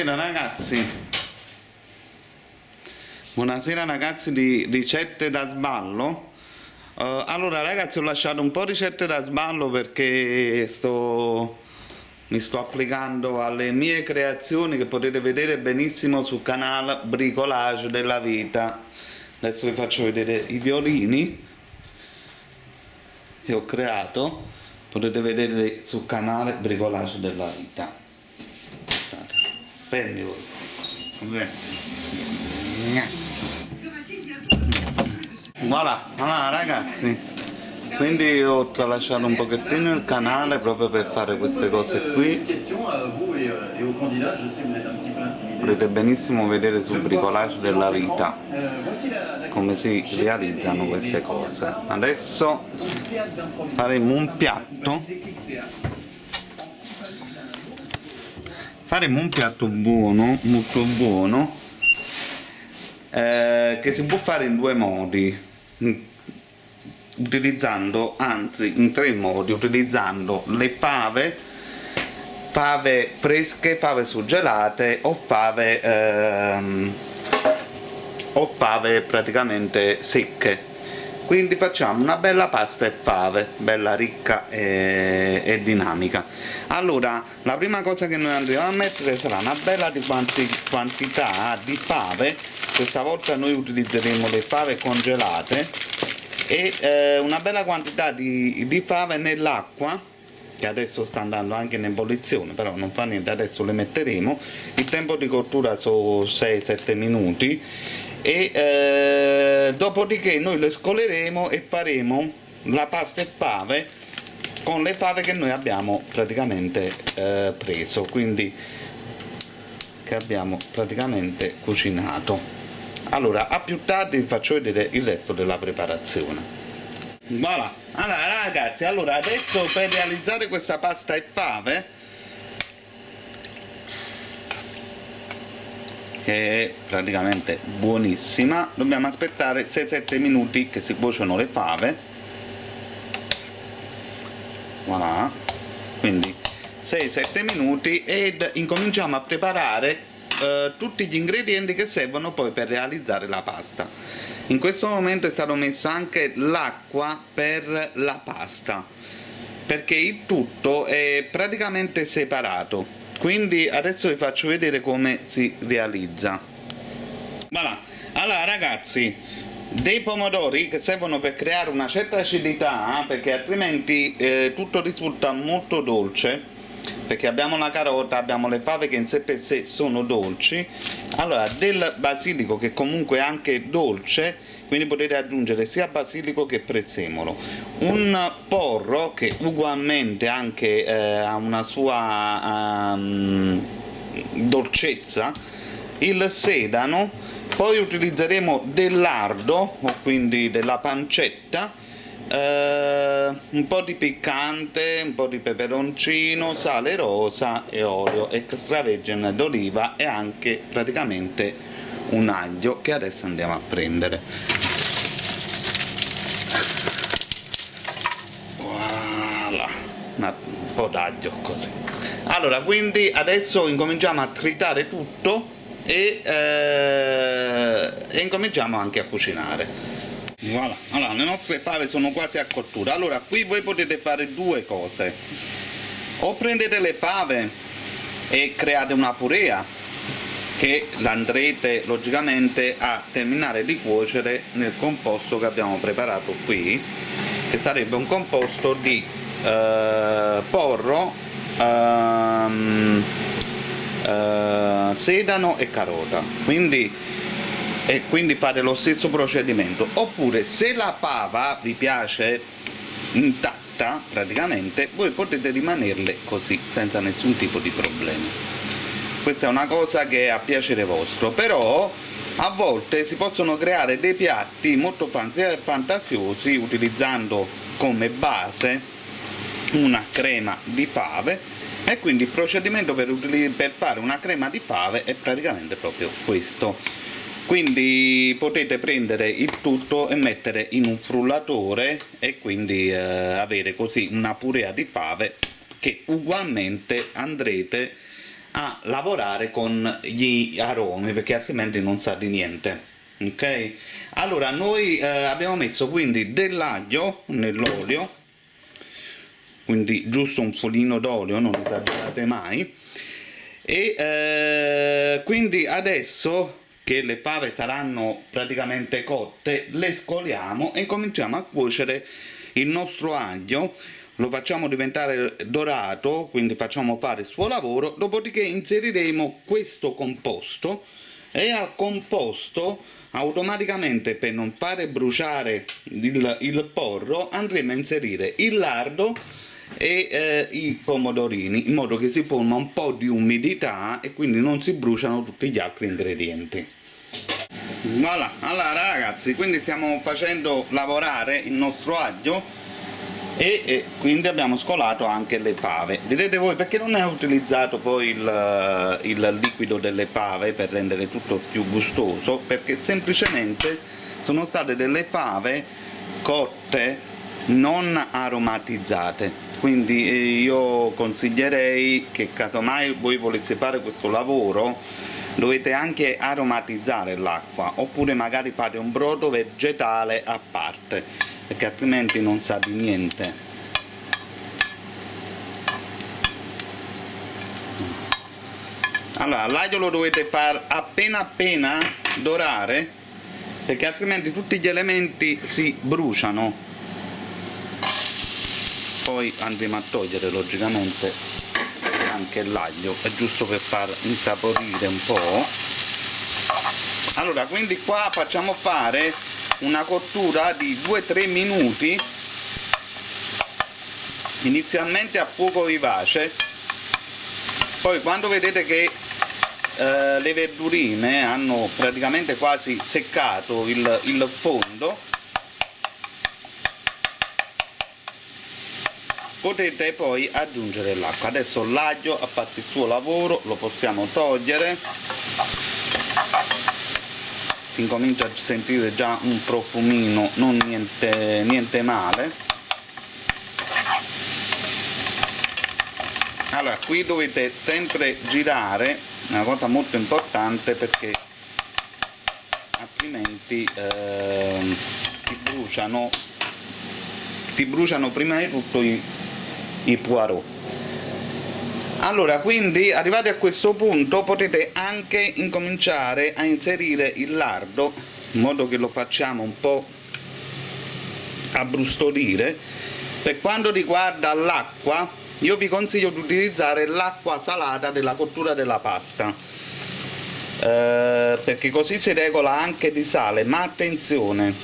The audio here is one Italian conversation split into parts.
Buonasera ragazzi. Buonasera ragazzi di ricette da sballo. Allora ragazzi, ho lasciato un po' ricette da sballo perché mi sto applicando alle mie creazioni che potete vedere benissimo sul canale Bricolage della Vita. Adesso vi faccio vedere i violini che ho creato, potete vedere sul canale Bricolage della Vita. Prendi voi. Voilà, ragazzi, quindi ho tralasciato un pochettino il canale proprio per fare queste cose qui. Potete benissimo vedere sul Bricolage della Vita come si realizzano queste cose. Adesso faremo un piatto buono, molto buono, che si può fare in due modi, in tre modi, utilizzando le fave fresche, fave surgelate o fave praticamente secche. Quindi facciamo una bella pasta e fave, bella ricca e dinamica. Allora, la prima cosa che noi andremo a mettere sarà una bella quantità di fave. Questa volta noi utilizzeremo le fave congelate e una bella quantità di fave nell'acqua, che adesso sta andando anche in ebollizione, però non fa niente, adesso le metteremo. Il tempo di cottura sono 6-7 minuti e dopodiché noi le scoleremo e faremo la pasta e fave con le fave che noi abbiamo praticamente preso, quindi che abbiamo praticamente cucinato. Allora, a più tardi vi faccio vedere il resto della preparazione. Voilà. Allora ragazzi, adesso per realizzare questa pasta e fave, che è praticamente buonissima, dobbiamo aspettare 6-7 minuti che si cuociono le fave. Voilà, quindi 6-7 minuti ed incominciamo a preparare tutti gli ingredienti che servono poi per realizzare la pasta. In questo momento è stato messo anche l'acqua per la pasta, perché il tutto è praticamente separato. Quindi adesso vi faccio vedere come si realizza. Voilà. Allora ragazzi, dei pomodori che servono per creare una certa acidità, perché altrimenti tutto risulta molto dolce, perché abbiamo la carota, abbiamo le fave che in sé per sé sono dolci. Allora, del basilico che comunque è anche dolce, quindi potete aggiungere sia basilico che prezzemolo, un porro che ugualmente anche ha una sua dolcezza, il sedano, poi utilizzeremo del lardo o quindi della pancetta, un po' di piccante, un po' di peperoncino, sale rosa e olio extravergine d'oliva e anche praticamente un aglio che adesso andiamo a prendere. Voilà, un po' d'aglio così. Allora, quindi adesso incominciamo a tritare tutto e incominciamo anche a cucinare. Voilà. Allora, le nostre fave sono quasi a cottura. Allora, qui voi potete fare due cose: o prendete le fave e create una purea che l'andrete logicamente a terminare di cuocere nel composto che abbiamo preparato qui, che sarebbe un composto di porro, sedano e carota, e quindi fate lo stesso procedimento. Oppure, se la fava vi piace intatta praticamente, voi potete rimanerle così senza nessun tipo di problema. Questa è una cosa che è a piacere vostro, però a volte si possono creare dei piatti molto fantasiosi utilizzando come base una crema di fave, e quindi il procedimento per fare una crema di fave è praticamente proprio questo. Quindi potete prendere il tutto e mettere in un frullatore e quindi avere così una purea di fave che ugualmente andrete a lavorare con gli aromi, perché altrimenti non sa di niente. Ok? Allora noi abbiamo messo quindi dell'aglio nell'olio, quindi giusto un folino d'olio, non esagerate mai, e quindi adesso che le fave saranno praticamente cotte, le scoliamo e cominciamo a cuocere il nostro aglio. Lo facciamo diventare dorato, quindi facciamo fare il suo lavoro, dopodiché inseriremo questo composto, e al composto automaticamente, per non fare bruciare il porro, andremo a inserire il lardo e i pomodorini, in modo che si forma un po' di umidità e quindi non si bruciano tutti gli altri ingredienti. Voilà, allora ragazzi, quindi stiamo facendo lavorare il nostro aglio e quindi abbiamo scolato anche le fave. Direte voi perché non è utilizzato poi il liquido delle fave per rendere tutto più gustoso? Perché semplicemente sono state delle fave cotte, non aromatizzate, quindi io consiglierei che casomai voi volesse fare questo lavoro dovete anche aromatizzare l'acqua, oppure magari fate un brodo vegetale a parte, perché altrimenti non sa di niente. Allora l'aglio lo dovete far appena dorare, perché altrimenti tutti gli elementi si bruciano. Poi andremo a togliere logicamente anche l'aglio, è giusto per far insaporire un po'. Allora quindi qua facciamo fare una cottura di 2-3 minuti, inizialmente a fuoco vivace, poi quando vedete che le verdurine hanno praticamente quasi seccato il fondo, potete poi aggiungere l'acqua. Adesso l'aglio ha fatto il suo lavoro, lo possiamo togliere, si incomincia a sentire già un profumino, non niente male. Allora qui dovete sempre girare, è una cosa molto importante, perché altrimenti si bruciano prima di tutto i poireaux. Allora quindi arrivati a questo punto potete anche incominciare a inserire il lardo, in modo che lo facciamo un po' abbrustolire. Per quanto riguarda l'acqua, io vi consiglio di utilizzare l'acqua salata della cottura della pasta, perché così si regola anche di sale, ma attenzione,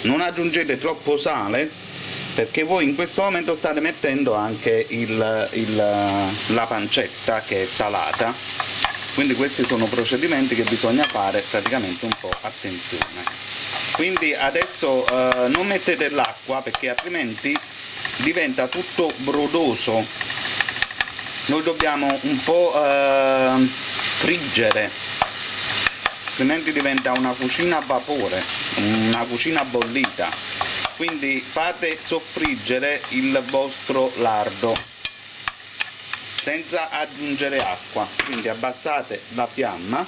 non aggiungete troppo sale, perché voi in questo momento state mettendo anche la pancetta che è salata, quindi questi sono procedimenti che bisogna fare praticamente un po' attenzione. Quindi adesso non mettete l'acqua, perché altrimenti diventa tutto brodoso, noi dobbiamo un po' friggere, altrimenti diventa una cucina a vapore, una cucina bollita. Quindi fate soffriggere il vostro lardo senza aggiungere acqua, quindi abbassate la fiamma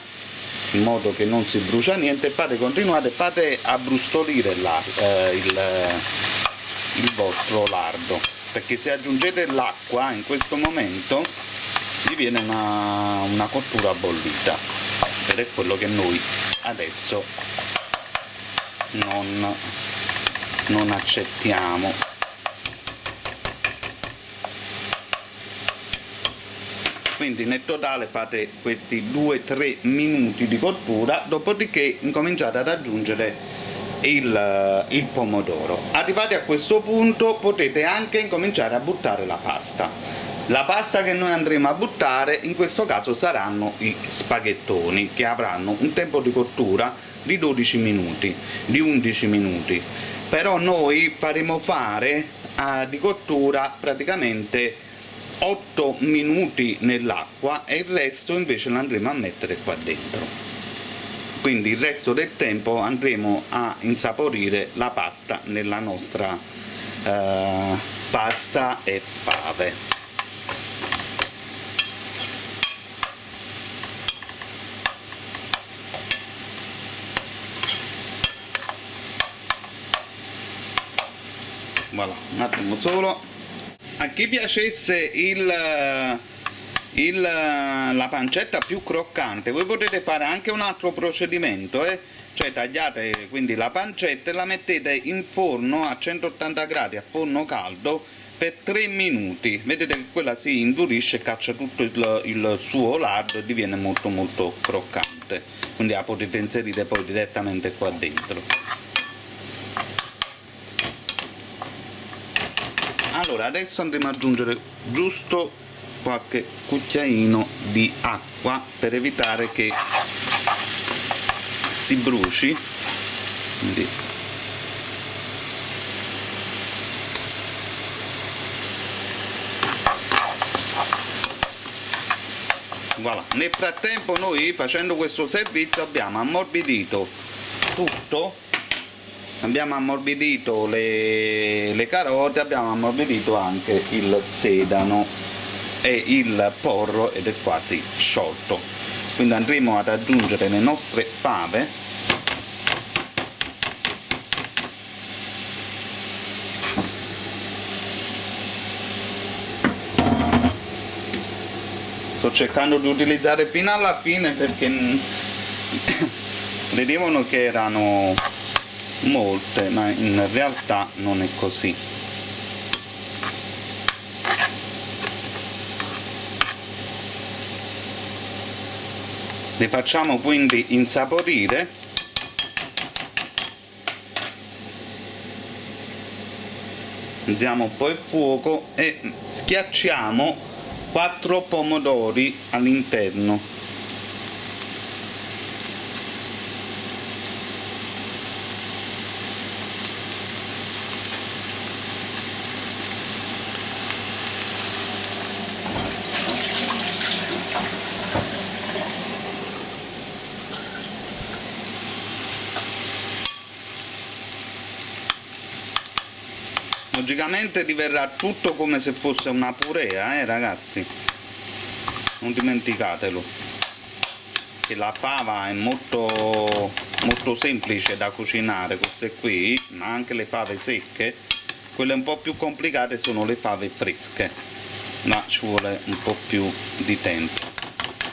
in modo che non si brucia niente e continuate, fate abbrustolire il vostro lardo, perché se aggiungete l'acqua in questo momento gli viene una cottura bollita, ed è quello che noi adesso non accettiamo. Quindi nel totale fate questi 2-3 minuti di cottura, dopodiché incominciate ad aggiungere il pomodoro. Arrivati a questo punto potete anche incominciare a buttare la pasta. La pasta che noi andremo a buttare in questo caso saranno i spaghettoni, che avranno un tempo di cottura di 12 minuti, di 11 minuti. Però noi faremo fare di cottura praticamente 8 minuti nell'acqua e il resto invece lo andremo a mettere qua dentro. Quindi il resto del tempo andremo a insaporire la pasta nella nostra pasta e fave. voilà, un attimo solo. A chi piacesse la pancetta più croccante, voi potete fare anche un altro procedimento, cioè tagliate quindi la pancetta e la mettete in forno a 180 gradi a forno caldo per 3 minuti. Vedete che quella si indurisce e caccia tutto il suo lardo e diviene molto molto croccante, quindi la potete inserire poi direttamente qua dentro. Allora adesso andremo ad aggiungere giusto qualche cucchiaino di acqua per evitare che si bruci. Quindi voilà. Nel frattempo noi, facendo questo servizio, abbiamo ammorbidito tutto, abbiamo ammorbidito le carote, abbiamo ammorbidito anche il sedano e il porro ed è quasi sciolto. Quindi andremo ad aggiungere le nostre fave. Sto cercando di utilizzare fino alla fine perché vedevano che erano molte, ma in realtà non è così. Le facciamo quindi insaporire. Diamo poi il fuoco e schiacciamo 4 pomodori all'interno. Logicamente diverrà tutto come se fosse una purea, ragazzi, non dimenticatelo, che la fava è molto semplice da cucinare, queste qui, ma anche le fave secche. Quelle un po' più complicate sono le fave fresche, ma ci vuole un po' più di tempo.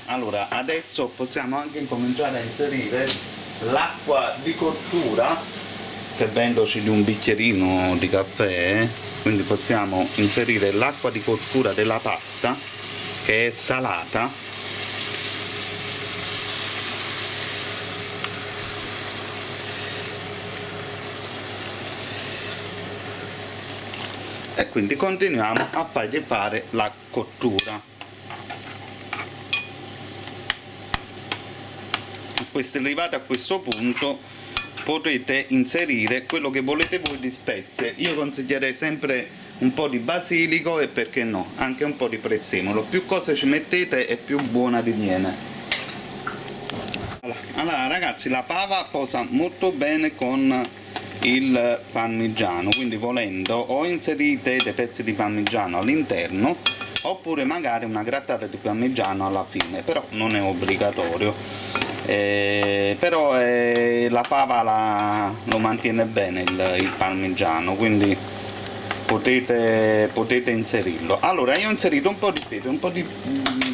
Allora adesso possiamo anche cominciare a inserire l'acqua di cottura, servendoci di un bicchierino di caffè, quindi possiamo inserire l'acqua di cottura della pasta che è salata. E quindi continuiamo a fargli fare la cottura. Arrivati a questo punto potete inserire quello che volete voi di spezie. Io consiglierei sempre un po' di basilico e, perché no, anche un po' di prezzemolo. Più cose ci mettete e più buona diviene. Allora ragazzi, la fava posa molto bene con il parmigiano, quindi volendo o inserite dei pezzi di parmigiano all'interno oppure magari una grattata di parmigiano alla fine, però non è obbligatorio. Però la fava lo mantiene bene il parmigiano, quindi potete inserirlo. Allora io ho inserito un po' di pepe, un po' di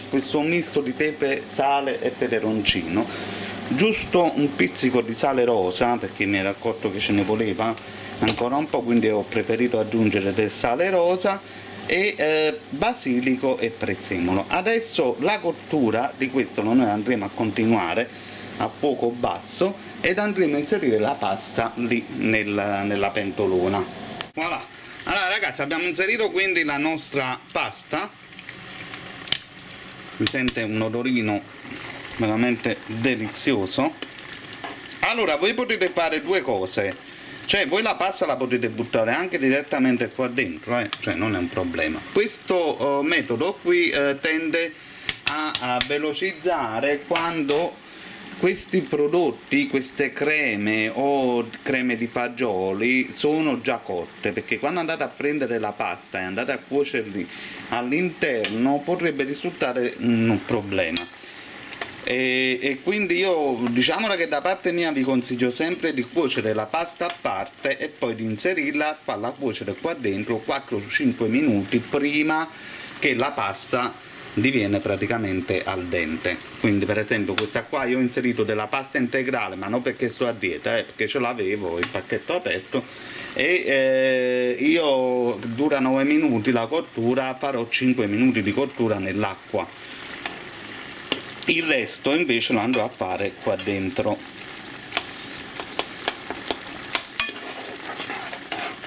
questo misto di pepe, sale e peperoncino, giusto un pizzico di sale rosa perché mi ero accorto che ce ne voleva ancora un po', quindi ho preferito aggiungere del sale rosa e basilico e prezzemolo. Adesso la cottura di questo noi andremo a continuare a fuoco basso ed andremo a inserire la pasta lì nella pentolona. Voilà. Allora ragazzi, abbiamo inserito quindi la nostra pasta, mi sente un odorino veramente delizioso. Allora voi potete fare due cose, cioè voi la pasta la potete buttare anche direttamente qua dentro, cioè non è un problema. Questo metodo qui tende a velocizzare quando questi prodotti, queste creme o creme di fagioli sono già cotte, perché quando andate a prendere la pasta e andate a cuocerli all'interno potrebbe risultare un problema. e quindi io, diciamo che da parte mia vi consiglio sempre di cuocere la pasta a parte e poi di inserirla, farla cuocere qua dentro 4-5 minuti prima che la pasta diviene praticamente al dente. Quindi per esempio questa qua io ho inserito della pasta integrale, ma non perché sto a dieta, perché ce l'avevo il pacchetto aperto, e io dura 9 minuti la cottura, farò 5 minuti di cottura nell'acqua, il resto invece lo andrò a fare qua dentro.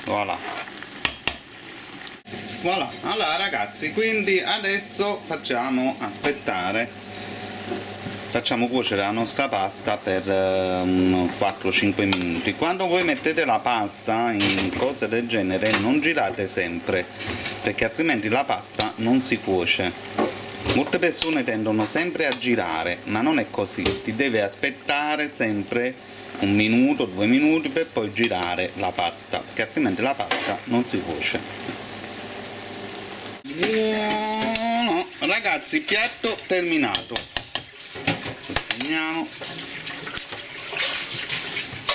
Voilà. Voilà, allora ragazzi, quindi adesso facciamo cuocere la nostra pasta per 4-5 minuti. Quando voi mettete la pasta in cose del genere non girate sempre, perché altrimenti la pasta non si cuoce. Molte persone tendono sempre a girare, ma non è così, ti deve aspettare sempre 1 minuto, 2 minuti per poi girare la pasta, perché altrimenti la pasta non si cuoce. Buono. Ragazzi, piatto terminato. Andiamo.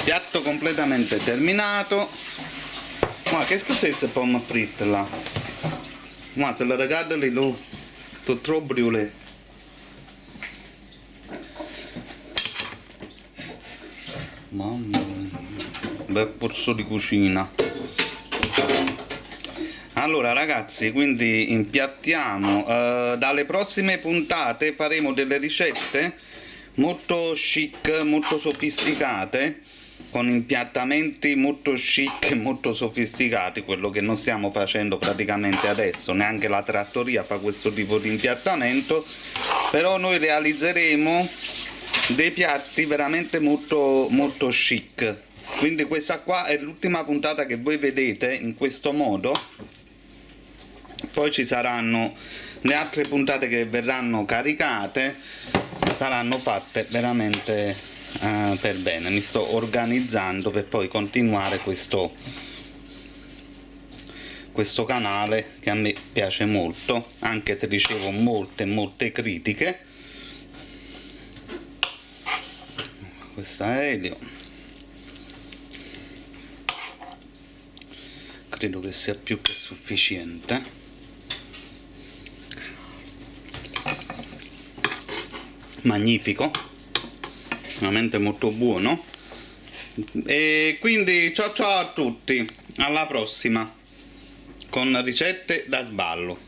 Piatto completamente terminato. Ma che cos'è queste pomme fritte là? Ma se le regalo lì, lo troppo brûlé. Mamma mia, bel corso di cucina. Allora ragazzi, quindi impiattiamo, dalle prossime puntate faremo delle ricette molto chic, molto sofisticate, con impiattamenti molto chic e molto sofisticati, quello che non stiamo facendo praticamente adesso, neanche la trattoria fa questo tipo di impiattamento, però noi realizzeremo dei piatti veramente molto molto chic. Quindi questa qua è l'ultima puntata che voi vedete in questo modo. Poi ci saranno le altre puntate che verranno caricate, saranno fatte veramente per bene. Mi sto organizzando per poi continuare questo canale che a me piace molto, anche se ricevo molte critiche. Questa è Elio, credo che sia più che sufficiente. Magnifico, veramente molto buono. E quindi ciao ciao a tutti, alla prossima con ricette da sballo.